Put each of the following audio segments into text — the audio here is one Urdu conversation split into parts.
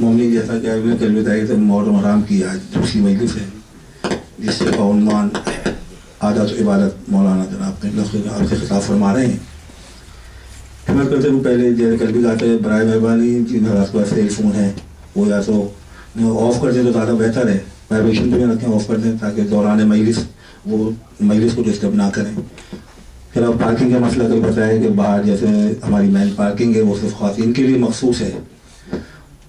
مومنی جیسا کہ آپ نے کل بتائی تو محرم حرام کی آج دوسری مجلس ہے جس سے کا عنوان عادت و عبادت مولانا جناب آپ سے خطاب فرما رہے ہیں. خدمت کرتے ہوئے پہلے جیسے کل بھی کہتے ہیں برائے مہربانی جن حضرات کے پاس سیل فون ہے وہ یا تو آف کر دیں تو زیادہ بہتر ہے. وائبریشن پہ رکھیں, آف کر دیں تاکہ دوران مجلس وہ مجلس کو ڈسٹرب نہ کریں. پھر اب پارکنگ کا مسئلہ کل بتایا کہ باہر جیسے ہماری مین پارکنگ ہے وہ صرف خواتین کے لیے مخصوص ہے.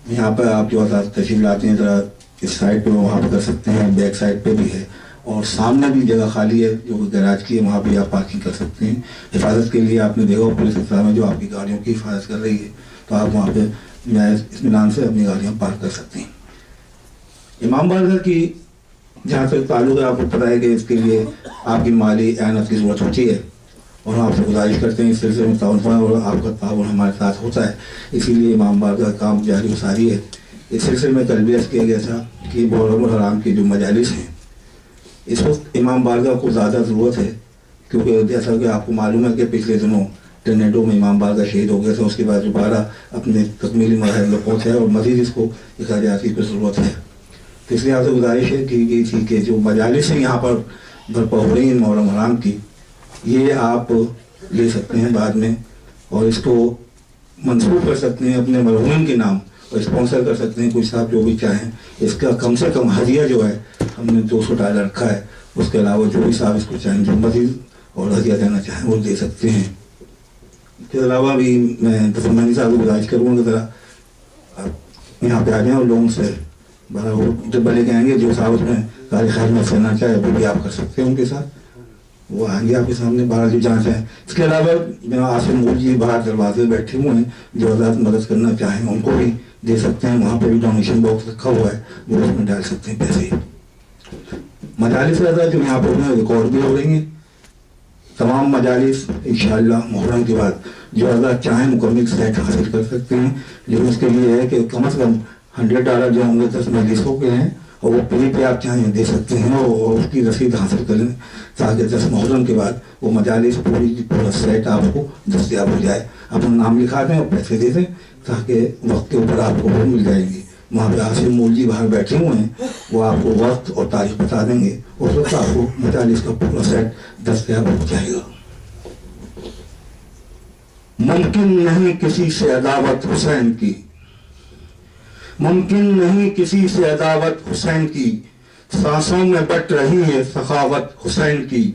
یہاں پہ آپ جو حضرات تشریف لاتے ہیں ذرا اس سائڈ پہ وہاں پہ کر سکتے ہیں, بیک سائڈ پہ بھی ہے اور سامنے بھی جگہ خالی ہے جو گیراج کی ہے, وہاں بھی آپ پارکنگ کر سکتے ہیں. حفاظت کے لیے آپ نے دیکھا پولیس افسر میں جو آپ کی گاڑیوں کی حفاظت کر رہی ہے تو آپ وہاں پہ اطمینان سے اپنی گاڑیاں پارک کر سکتے ہیں. امام بارگاہ کی جہاں تک تعلق ہے آپ کو پتہ ہے کہ اس کے لیے آپ کی مالی اعانت کی ضرورت ہوتی ہے اور ہم آپ سے گزارش کرتے ہیں اس سلسلے میں تعاون فرمائیں اور آپ کا تعاون ہمارے ساتھ ہوتا ہے. اسی لیے امام بارگاہ کا کام جاری و ساری ہے. اس سلسلے میں کل بھی عرض کیا گیا تھا کہ محرم الحرام کی جو مجالس ہیں اس وقت امام بارگاہ کو زیادہ ضرورت ہے کیونکہ جیسا کہ آپ کو معلوم ہے کہ پچھلے دنوں ٹرنیڈو میں امام بارگاہ شہید ہو گیا تھا. اس کے بعد دوبارہ اپنے تکمیلی مراحل میں پہنچا ہے اور مزید اس کو اخراجاتی کی ضرورت ہے. تو اس لیے آپ سے گزارش ہے کی گئی تھی کہ جو مجالس ہیں یہاں پر برپا ہو رہی ہیں محرم الحرام کی, یہ آپ لے سکتے ہیں بعد میں اور اس کو منسوخ کر سکتے ہیں اپنے مرحومین کے نام اور اسپانسر کر سکتے ہیں. کوئی صاحب جو بھی چاہیں اس کا کم سے کم ہدیہ جو ہے ہم نے $200 رکھا ہے, اس کے علاوہ جو بھی صاحب اس کو چاہیں جو مزید اور ہدیہ دینا چاہیں وہ دے سکتے ہیں. اس کے علاوہ بھی میں دفعمانی صاحب کو گزارش کروں گا ذرا آپ یہاں پہ آ جائیں اور لوگوں سے بڑا وہ ڈبہ لے کے آئیں گے جو صاحب اس میں کاری خیر میں کرنا چاہے وہ بھی آپ کر سکتے ہیں ان کے ساتھ, وہ آئیں گے آپ کے سامنے باہر جو جانچ ہے. اس کے علاوہ جناب آصف مول جی باہر دروازے بیٹھے ہوئے ہیں جو حضرات مدد کرنا چاہیں ان کو بھی دے سکتے ہیں. وہاں پہ بھی ڈونیشن باکس رکھا ہوا ہے وہ اس میں ڈال سکتے ہیں پیسے. مجالس حضرات جو یہاں پہ ریکارڈ بھی ہو رہی ہیں تمام مجالس انشاءاللہ محرم کے بعد جو حضرات چاہیں مکمل سیٹ حاصل کر سکتے ہیں. لیکن اس کے لیے ہے کہ کم از کم $100 جو ہوں گے 10 مجلسوں کے ہیں اور وہ پری پہ آپ چاہیں دے سکتے ہیں اور اس کی رسید حاصل کر لیں تاکہ 10 محرم کے بعد وہ مجالس پورا سیٹ آپ کو دستیاب ہو جائے. اپنا نام لکھا دیں اور پیسے دے دیں تاکہ وقت کے اوپر آپ کو وہ مل جائیں گے. وہاں پہ آصف مول جی باہر بیٹھے ہوئے ہیں وہ آپ کو وقت اور تاریخ بتا دیں گے, اس وقت آپ کو مجالس کا پورا سیٹ دستیاب ہو جائے گا. ممکن نہیں کسی سے عداوت حسین کی, ممکن نہیں کسی سے عداوت حسین کی, سانسوں میں بٹ رہی ہے سخاوت حسین کی.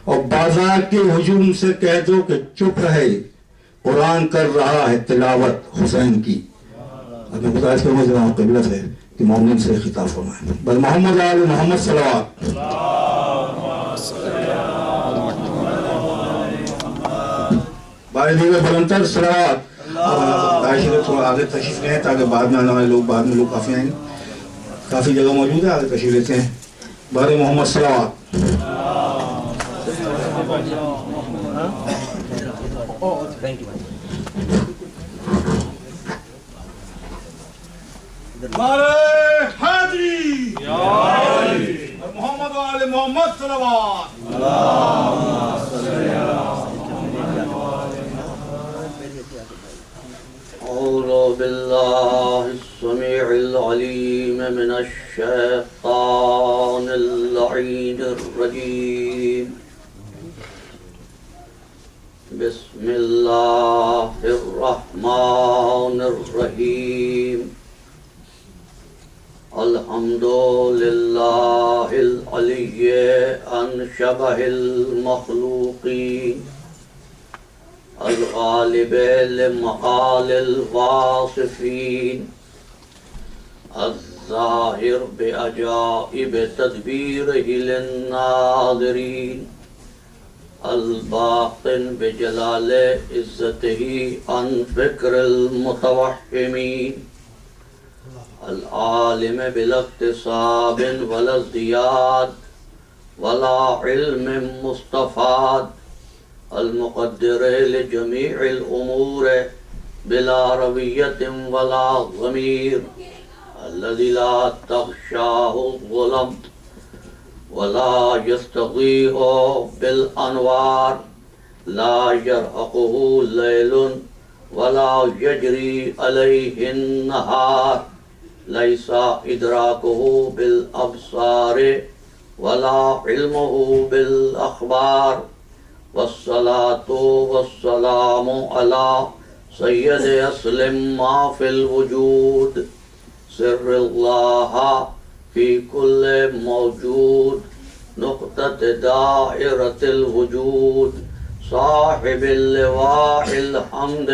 اور بازار کے ہجوم سے کہہ دو کہ چپ رہے, قرآن کر رہا ہے تلاوت حسین کی. اب میں گزارش کروں گا جناب قبلہ سے کہ مومنین سے خطاب فرمائیں. بل محمد آل محمد صلوات. بارے دیگر بلندر صلوات. تھوڑا آگے تشریف لیں تاکہ بعد میں آنے والے لوگ بعد میں لوگ کافی آئیں, کافی جگہ موجود ہے, آگے تشریف لیتے ہیں. بارے محمد صلوات. بارے حاضری محمد وآل محمد صلوات. أعوذ بالله السميع العليم من الشيطان اللعين الرجيم. بسم الله الرحمن الرحيم. الحمد لله العلي عن شبه المخلوقين الغالب لمقال الواصفين الظاهر بعجائب تدبيره للناظرين الباطن بجلال عزته عن فكر المتوهمين العالم بلا اكتساب ولا ازدياد ولا علم مستفاد المقدر لجميع الأمور بلا روية ولا ضمير الذي لا تغشاه الظلم ولا يستغيه بالأنوار لا يرهقه ليل ولا يجري عليه النهار ليس إدراكه بالأبصار ولا علمه بالأخبار والصلاة والسلام على سيد أسلم ما في الوجود سر الله في كل موجود نقطة دائرة الوجود صاحب اللواء الحمد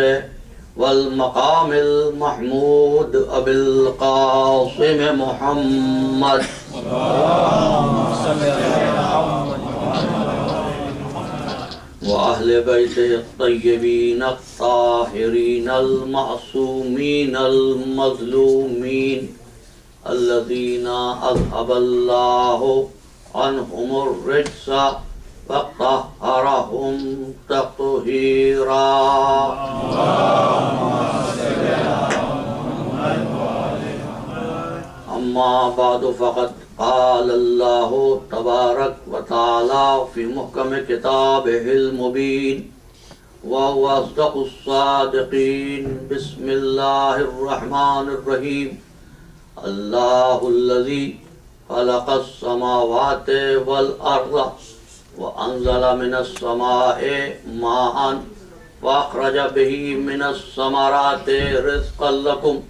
والمقام المحمود أبي القاسم محمد وأهل بيته الطيبين الطاهرين المعصومين المظلومين الذين أذهب الله عنهم الرجس وطهرهم تطهيرا. أما بعد فقد قال الله تبارك وتعالى في محكم كتابه المبين وهو أصدق الصادقين. بسم الله الرحمن الرحيم. الله الذي خلق السماوات والأرض وأنزل من السماء ماء فأخرج به من الثمرات رزقا لكم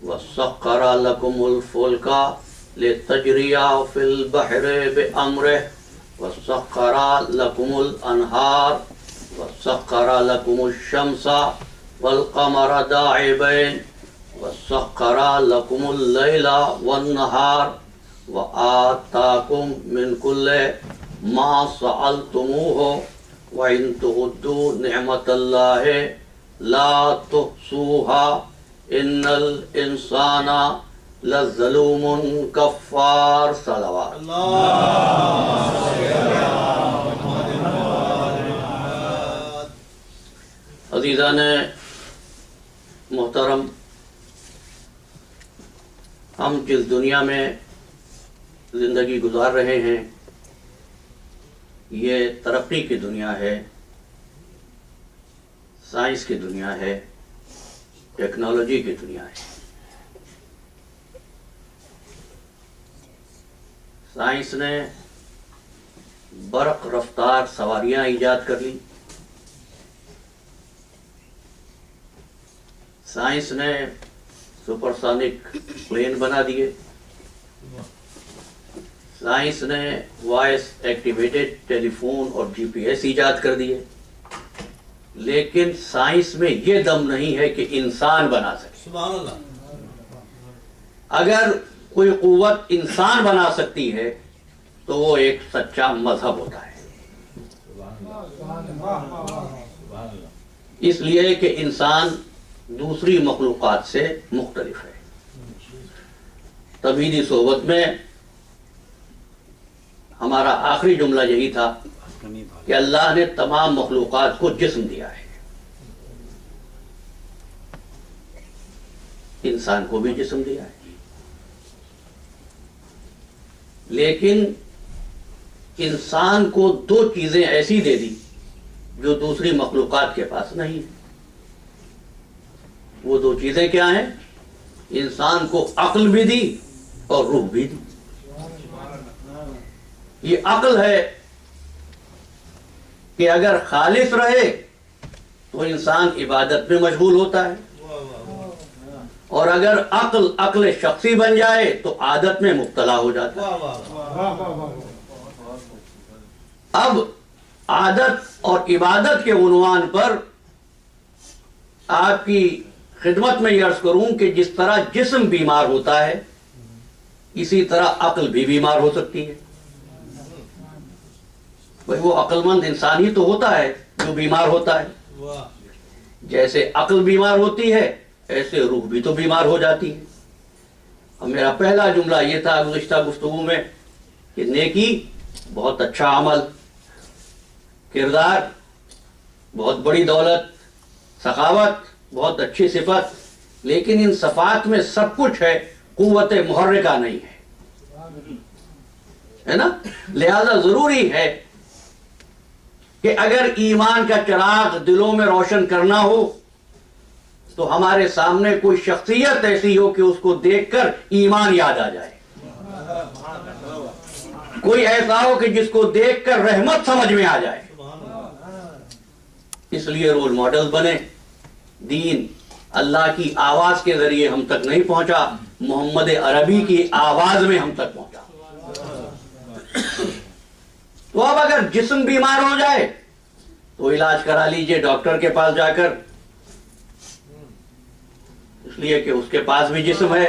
وسخر لكم الفلك لتجري في البحر بأمره وسخر لكم الأنهار وسخر لكم الشمس والقمر داعبين وسخر لكم الليل والنهار وآتاكم من كل ما سألتموه وإن تعدوا نعمة الله لا تحصوها إن الإنسان لظلوم كفار. صلوات. عزیزان محترم، ہم جس دنیا میں زندگی گزار رہے ہیں یہ ترقی کی دنیا ہے، سائنس کی دنیا ہے، ٹیکنالوجی کی دنیا ہے. سائنس نے برق رفتار سواریاں ایجاد کر لی، سائنس نے سپرسونک پلین بنا دیے، سائنس نے وائس ایکٹیویٹڈ ٹیلی فون اور جی پی ایس ایجاد کر دیے، لیکن سائنس میں یہ دم نہیں ہے کہ انسان بنا سکے. سبحان اللہ. اگر کوئی قوت انسان بنا سکتی ہے تو وہ ایک سچا مذہب ہوتا ہے. اس لیے کہ انسان دوسری مخلوقات سے مختلف ہے. توحیدی صحبت میں ہمارا آخری جملہ یہی تھا کہ اللہ نے تمام مخلوقات کو جسم دیا ہے، انسان کو بھی جسم دیا ہے، لیکن انسان کو دو چیزیں ایسی دے دی جو دوسری مخلوقات کے پاس نہیں ہے. وہ دو چیزیں کیا ہیں؟ انسان کو عقل بھی دی اور روح بھی دی. یہ عقل ہے کہ اگر خالص رہے تو انسان عبادت میں مشغول ہوتا ہے، اور اگر عقل شخصی بن جائے تو عادت میں مبتلا ہو جاتا ہے. اب عادت اور عبادت کے عنوان پر آپ کی خدمت میں یہ عرض کروں کہ جس طرح جسم بیمار ہوتا ہے اسی طرح عقل بھی بیمار ہو سکتی ہے. بھئی وہ عقل مند انسان ہی تو ہوتا ہے جو بیمار ہوتا ہے. جیسے عقل بیمار ہوتی ہے ایسے روح بھی تو بیمار ہو جاتی ہے. اب میرا پہلا جملہ یہ تھا گزشتہ گفتگو میں کہ نیکی بہت اچھا عمل، کردار بہت بڑی دولت، سخاوت بہت اچھی صفت، لیکن ان صفات میں سب کچھ ہے، قوت محرکہ نہیں ہے نا. لہذا ضروری ہے کہ اگر ایمان کا چراغ دلوں میں روشن کرنا ہو تو ہمارے سامنے کوئی شخصیت ایسی ہو کہ اس کو دیکھ کر ایمان یاد آ جائے، کوئی ایسا ہو کہ جس کو دیکھ کر رحمت سمجھ میں آ جائے۔ اس لیے رول ماڈل بنے۔ دین اللہ کی آواز کے ذریعے ہم تک نہیں پہنچا، محمد عربی کی آواز میں ہم تک پہنچا۔ تو اب اگر جسم بیمار ہو جائے تو علاج کرا لیجئے ڈاکٹر کے پاس جا کر، اس لیے کہ اس کے پاس بھی جسم ہے۔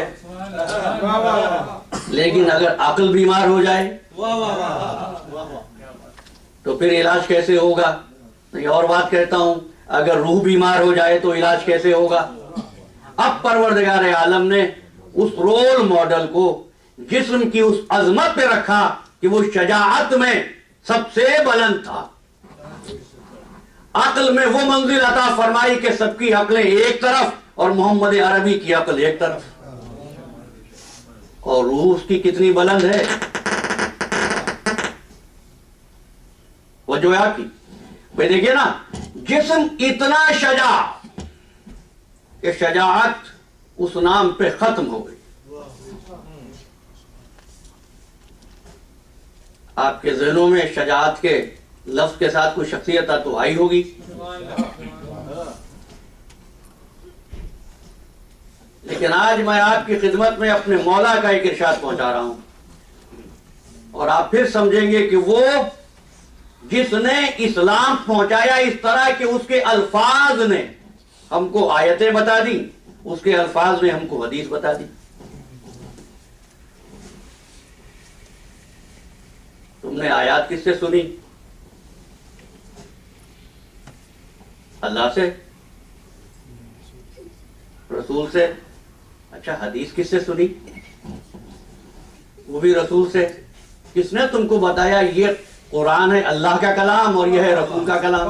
لیکن اگر عقل بیمار ہو جائے تو پھر علاج کیسے ہوگا؟ نہیں، اور بات کہتا ہوں، اگر روح بیمار ہو جائے تو علاج کیسے ہوگا؟ اب پروردگار عالم نے اس رول ماڈل کو جسم کی اس عظمت پہ رکھا کہ وہ شجاعت میں سب سے بلند تھا، عقل میں وہ منزل عطا فرمائی کہ سب کی عقلیں ایک طرف اور محمد عربی کی عقل ایک طرف، اور روح اس کی کتنی بلند ہے۔ وہ جو ہے آپ کی بھائی دیکھیے نا، جسم اتنا شجاع کہ شجاعت اس نام پہ ختم ہو گئی۔ آپ کے ذہنوں میں شجاعت کے لفظ کے ساتھ کوئی شخصیت تو آئی ہوگی، لیکن آج میں آپ کی خدمت میں اپنے مولا کا ایک ارشاد پہنچا رہا ہوں، اور آپ پھر سمجھیں گے کہ وہ جس نے اسلام پہنچایا اس طرح کہ اس کے الفاظ نے ہم کو آیتیں بتا دی، اس کے الفاظ نے ہم کو حدیث بتا دی۔ تم نے آیات کس سے سنی؟ اللہ سے، رسول سے۔ اچھا، حدیث کس سے سنی؟ وہ بھی رسول سے۔ کس نے تم کو بتایا یہ قرآن ہے اللہ کا کلام اور یہ ہے رسول کا کلام؟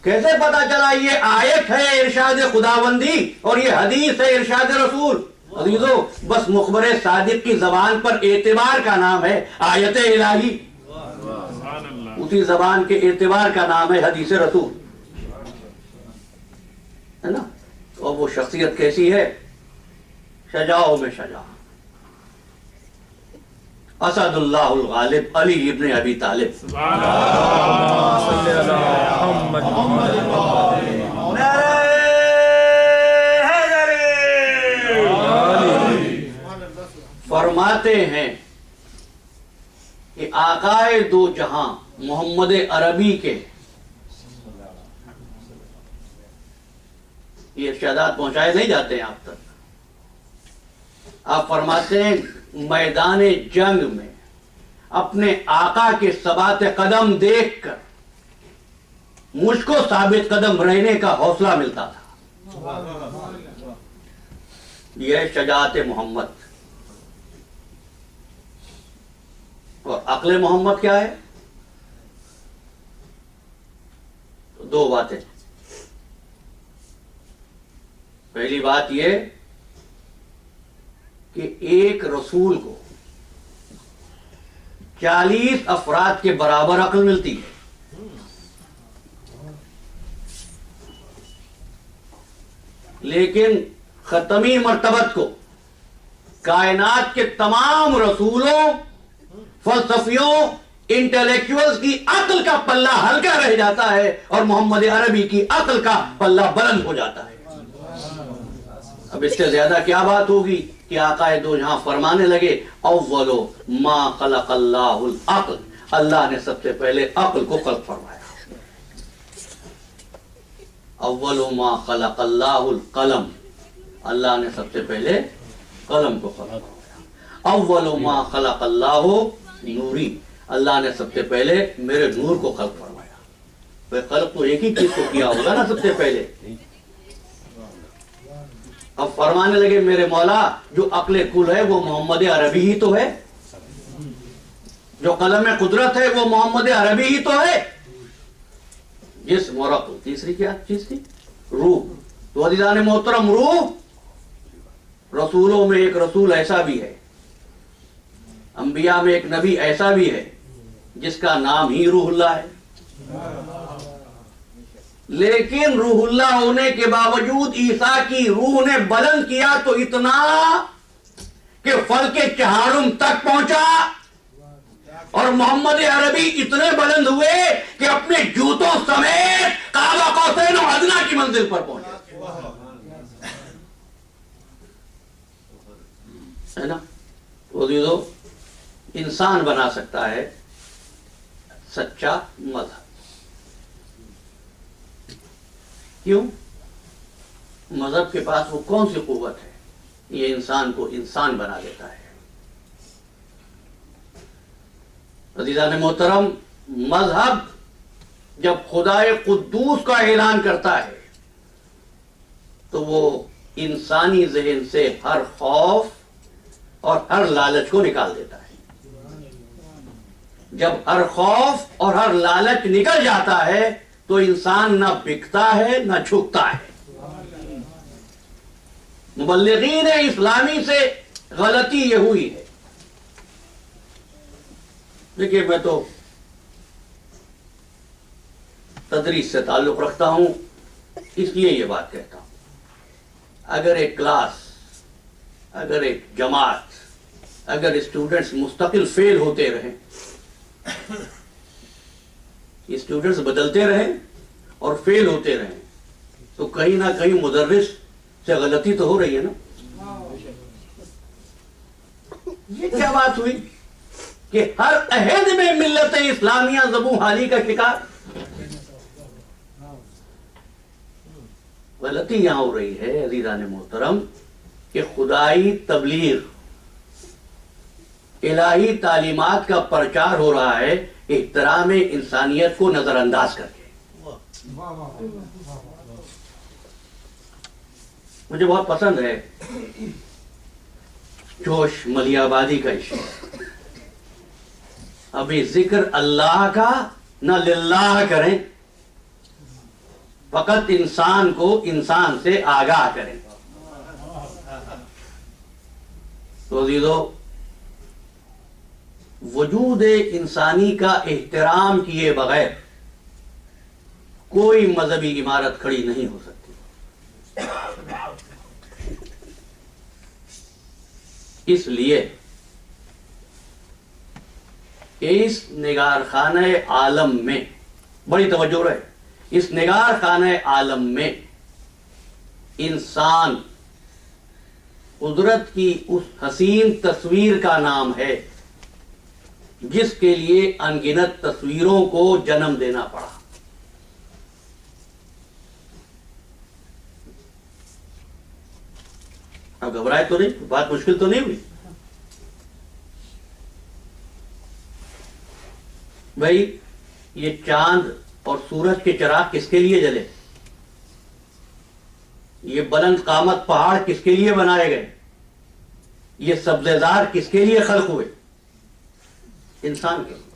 کیسے پتا چلا یہ آیت ہے ارشاد خداوندی اور یہ حدیث ہے ارشاد رسول؟ عزیزو، بس مخبر صادق کی زبان پر اعتبار کا نام ہے آیت الہی، اسی زبان کے اعتبار کا نام ہے حدیث رسول، ہے نا؟ اور وہ شخصیت کیسی ہے؟ شجاعوں میں شجاع، اسد اللہ الغالب علی ابن ابی طالب۔ فرماتے ہیں کہ آقائے دو جہاں محمد عربی کے یہ ارشادات پہنچائے نہیں جاتے ہیں آپ تک۔ آپ فرماتے ہیں میدان جنگ میں اپنے آقا کے ثبات قدم دیکھ کر مجھ کو ثابت قدم رہنے کا حوصلہ ملتا تھا۔ یہ ہے شجاعت محمد۔ اور عقل محمد کیا ہے؟ دو باتیں۔ پہلی بات یہ کہ ایک رسول کو 40 افراد کے برابر عقل ملتی ہے، لیکن ختمی مرتبت کو کائنات کے تمام رسولوں، فلسفیوں، انٹلیکچوئلز کی عقل کا پلہ ہلکا رہ جاتا ہے اور محمد عربی کی عقل کا پلہ بلند ہو جاتا ہے۔ اب اس سے زیادہ کیا بات ہوگی کہ آقا دو جہاں فرمانے لگے اول ما خلق اللہ العقل، اللہ نے سب سے پہلے عقل کو خلق فرمایا۔ اول ما خلق اللہ القلم، اللہ نے سب سے پہلے قلم کو خلق فرمایا۔ اول ما خلق اللہ نوری، اللہ نے سب سے پہلے میرے نور کو خلق فرمایا۔ وہ خلق تو ایک ہی چیز کو کیا ہوگا نا سب سے پہلے۔ اب فرمانے لگے میرے مولا جو عقل کل ہے وہ محمد عربی ہی تو ہے، جو قلم قدرت ہے وہ محمد عربی ہی تو ہے۔ جس مورق، تیسری کیا چیز تھی؟ روح۔ تو عزیزان محترم، روح رسولوں میں ایک رسول ایسا بھی ہے، انبیاء میں ایک نبی ایسا بھی ہے جس کا نام ہی روح اللہ ہے۔ لیکن روح اللہ ہونے کے باوجود عیسیٰ کی روح نے بلند کیا تو اتنا کہ فلک چہارم تک پہنچا، اور محمد عربی اتنے بلند ہوئے کہ اپنے جوتوں سمیت قاب قوسین و ادنیٰ کی منزل پر پہنچے، ہے نا؟ عزیزو، انسان بنا سکتا ہے سچا مذہب. کیوں؟ مذہب کے پاس وہ کون سی قوت ہے؟ یہ انسان کو انسان بنا دیتا ہے. عزیزان محترم، مذہب جب خدائے قدوس کا اعلان کرتا ہے تو وہ انسانی ذہن سے ہر خوف اور ہر لالچ کو نکال دیتا ہے. جب ہر خوف اور ہر لالچ نکل جاتا ہے تو انسان نہ بکتا ہے نہ جھکتا ہے. مبلغین اسلامی سے غلطی یہ ہوئی ہے. دیکھیے، میں تو تدریس سے تعلق رکھتا ہوں، اس لیے یہ بات کہتا ہوں. اگر ایک کلاس، اگر ایک جماعت، اگر اسٹوڈنٹس مستقل فیل ہوتے رہیں، اسٹوڈنٹس بدلتے رہیں اور فیل ہوتے رہیں، تو کہیں نہ کہیں مدرس سے غلطی تو ہو رہی ہے نا. یہ کیا بات ہوئی کہ ہر عہد میں ملت اسلامیہ زبوں حالی کا شکار؟ غلطی یہاں ہو رہی ہے عزیزان محترم کہ خدائی تبلیغ، الہی تعلیمات کا پرچار ہو رہا ہے احترام انسانیت کو نظر انداز کر کے. مجھے بہت پسند ہے جوش ملی آبادی کا عشق. ابھی ذکر اللہ کا نہ للہ کریں، فقط انسان کو انسان سے آگاہ کریں. تو عزیزو، وجود انسانی کا احترام کیے بغیر کوئی مذہبی عمارت کھڑی نہیں ہو سکتی. اس لیے اس نگار خانہ عالم میں بڑی توجہ رہے، اس نگار خانہ عالم میں انسان قدرت کی اس حسین تصویر کا نام ہے جس کے لیے انگنت تصویروں کو جنم دینا پڑا. اب گھبرائے تو نہیں؟ بات مشکل تو نہیں ہوئی؟ بھائی، یہ چاند اور سورج کے چراغ کس کے لیے جلے؟ یہ بلند قامت پہاڑ کس کے لیے بنائے گئے؟ یہ سبزے زار کس کے لیے خلق ہوئے؟ انسان کے لیے.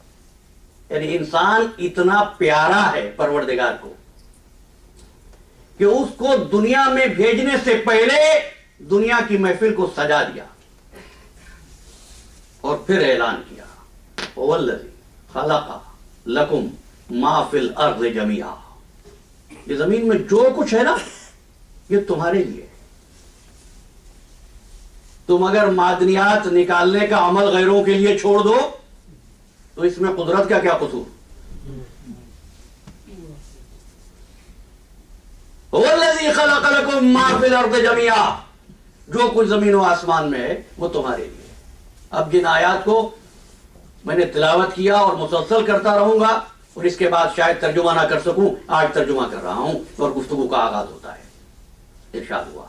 یعنی انسان اتنا پیارا ہے پروردگار کو کہ اس کو دنیا میں بھیجنے سے پہلے دنیا کی محفل کو سجا دیا اور پھر اعلان کیا، وَالَّذِي خَلَقَ لَكُمْ مَا فِي الْأَرْضِ جَمِيعًا. یہ زمین میں جو کچھ ہے نا، یہ تمہارے لیے. تم اگر معدنیات نکالنے کا عمل غیروں کے لیے چھوڑ دو تو اس میں قدرت کا کیا قصور؟ وَالَّذِي خَلَقَ لَكُمْ مَا فِي الْأَرْضِ جَمِيعًا. جو کچھ زمین و آسمان میں ہے وہ تمہارے لیے. اب جن آیات کو میں نے تلاوت کیا اور مسلسل کرتا رہوں گا، اور اس کے بعد شاید ترجمہ نہ کر سکوں، آج ترجمہ کر رہا ہوں اور گفتگو کا آغاز ہوتا ہے. ارشاد ہوا،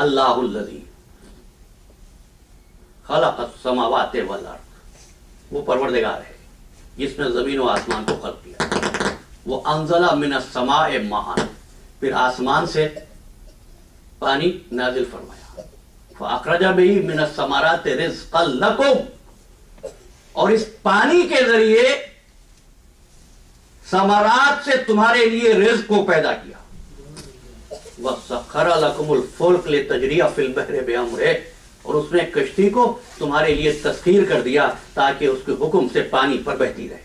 اللہ الذی خلق السماوات والارض. وہ پروردگار ہے جس نے زمین و آسمان کو خلق کیا. وہ انزل من السماء ماء، پھر آسمان سے پانی نازل فرمایا. فاخرج به من الثمرات رزقا لکم، اور اس پانی کے ذریعے ثمرات سے تمہارے لیے رزق کو پیدا کیا. وَسَخَّرَ لَكُمُ الْفُلْكَ لِتَجْرِيَ فِي الْبَحْرِ بِأَمْرِهِ، اور اس نے کشتی کو تمہارے لیے تسخیر کر دیا تاکہ اس کے حکم سے پانی پر بہتی رہے.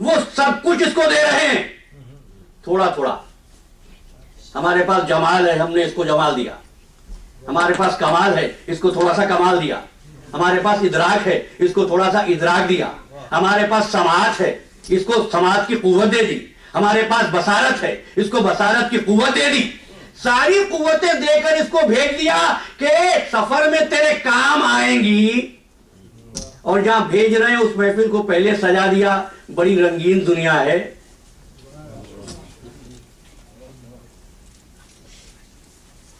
وہ سب کچھ اس کو دے رہے ہیں تھوڑا تھوڑا. ہمارے پاس جمال ہے, ہم نے اس کو جمال دیا. ہمارے پاس کمال ہے, اس کو تھوڑا سا کمال دیا. ہمارے پاس ادراک ہے, اس کو تھوڑا سا ادراک دیا. ہمارے پاس سماعت ہے, اس کو سماعت کی قوت دے دی. ہمارے پاس بصارت ہے, اس کو بصارت کی قوت دے دی. ساری قوتیں دے کر اس کو بھیج دیا کہ سفر میں تیرے کام آئیں گی. اور جہاں بھیج رہے ہیں اس محفل کو پہلے سجا دیا, بڑی رنگین دنیا ہے.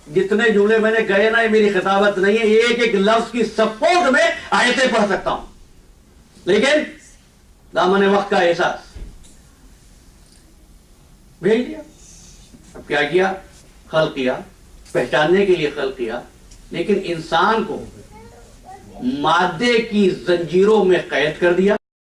جتنے جملے میں نے کہے نا, یہ میری خطابت نہیں ہے, ایک ایک لفظ کی سپورٹ میں آیتیں پڑھ سکتا ہوں, لیکن دامن وقت کا احساس بھیج دیا. اب کیا کیا؟ خلق کیا, پہچاننے کے لیے خلق کیا, لیکن انسان کو مادے کی زنجیروں میں قید کر دیا.